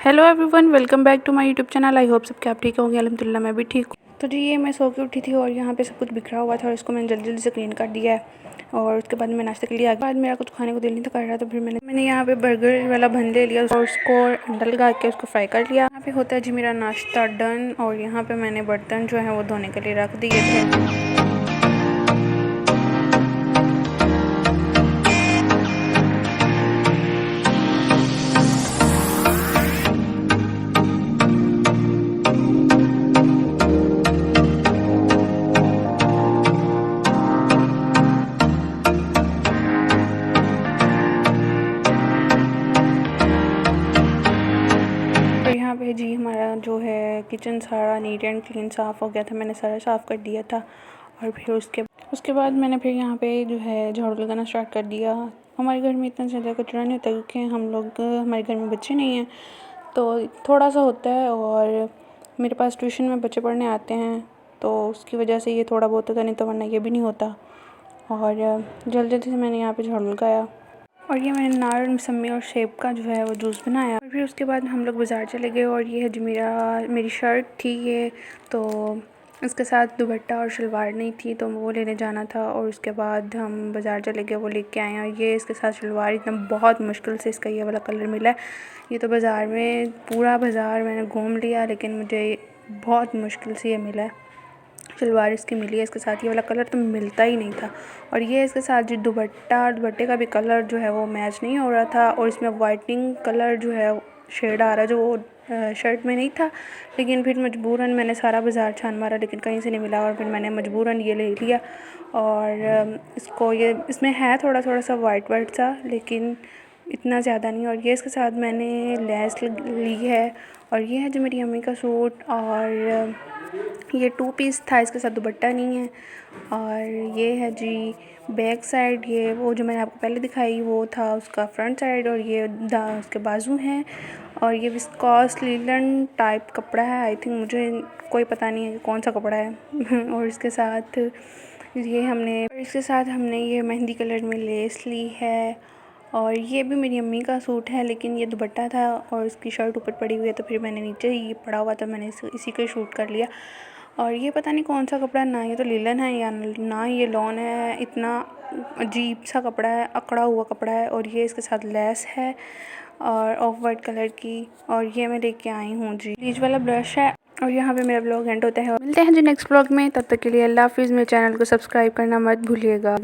Hello everyone, welcome back to my YouTube channel. I hope सब कि आप ठीक होंगे। अल्हम्दुलिल्लाह मैं भी ठीक हूँ। तो जी ये मैं सो के उठी थी और यहाँ पे सब कुछ बिखरा हुआ था और इसको मैंने जल्दी जल्दी से क्लीन कर दिया है। और उसके बाद मैं नाश्ते के लिए बाद मेरा कुछ खाने को दिल नहीं था कर रहा, तो फिर मैंने यहाँ पे बर्गर वाला बन ले लिया और उसको अंडा लगा के उसको फ्राई कर लिया। यहाँ पे होता है जी मेरा नाश्ता डन। और यहाँ पे मैंने बर्तन जो है वो धोने के लिए रख दिए थे। और यहाँ पे जी हमारा जो है किचन सारा नीट एंड क्लीन साफ़ हो गया था। मैंने सारा साफ़ कर दिया था और फिर उसके बाद मैंने फिर यहाँ पे जो है झाड़ू लगाना स्टार्ट कर दिया। हमारे घर में इतना ज़्यादा कचरा नहीं होता क्योंकि हमारे घर में बच्चे नहीं हैं, तो थोड़ा सा होता है। और मेरे पास ट्यूशन में बच्चे पढ़ने आते हैं, तो उसकी वजह से ये थोड़ा बहुत होता, नहीं तो वरना ये भी नहीं होता। और जल्दी जल्दी से मैंने यहाँ पे झाड़ू लगाया और ये मैंने नारंगी मौसमी और सेब का जो है वो जूस बनाया। और फिर उसके बाद हम लोग बाज़ार चले गए और ये है जो मेरी शर्ट थी ये, तो इसके साथ दुपट्टा और शलवार नहीं थी, तो वो लेने जाना था। और उसके बाद हम बाज़ार चले गए, वो लेके आए हैं। ये इसके साथ शलवार इतना बहुत मुश्किल से इसका ये वाला कलर मिला है। ये तो बाज़ार में पूरा बाज़ार मैंने घूम लिया, लेकिन मुझे बहुत मुश्किल से ये मिला है। शलवार इसकी मिली है, इसके साथ ये वाला कलर तो मिलता ही नहीं था। और ये इसके साथ जो दुपट्टे का भी कलर जो है वो मैच नहीं हो रहा था। और इसमें वाइटनिंग कलर जो है शेड आ रहा है, जो वो शर्ट में नहीं था। लेकिन फिर मजबूरन मैंने सारा बाज़ार छान मारा, लेकिन कहीं से नहीं मिला। और फिर मैंने मजबूरन ये ले लिया। और इसमें है थोड़ा सा वाइट सा, लेकिन इतना ज़्यादा नहीं। और ये इसके साथ मैंने लेस ली है। और ये है जो मेरी अम्मी का सूट, और ये 2 पीस था, इसके साथ दुपट्टा नहीं है। और ये है जी बैक साइड, ये वो जो मैंने आपको पहले दिखाई वो था उसका फ्रंट साइड। और ये उसके बाजू हैं। और ये विस्कॉस लीलन टाइप कपड़ा है, आई थिंक, मुझे कोई पता नहीं है कि कौन सा कपड़ा है। और इसके साथ ये मेहंदी कलर में लेस ली है। और ये भी मेरी अम्मी का सूट है, लेकिन ये दुपट्टा था और इसकी शर्ट ऊपर पड़ी हुई है, तो फिर मैंने नीचे ही पड़ा हुआ था, मैंने इसी को शूट कर लिया। और ये पता नहीं कौन सा कपड़ा है, ना ये तो लिलन है या ना ये लॉन है। इतना अजीब सा कपड़ा है, अकड़ा हुआ कपड़ा है। और ये इसके साथ लेस है और ऑफ वाइट कलर की। और ये मैं लेके आई हूँ जी ब्लीच वाला ब्रश है। और यहाँ पे मेरा ब्लॉग एंड होता है। मिलते हैं जी नेक्स्ट ब्लॉग में, तब तक के लिए अल्लाह हाफिज़। मेरे चैनल को सब्सक्राइब करना मत भूलिएगा।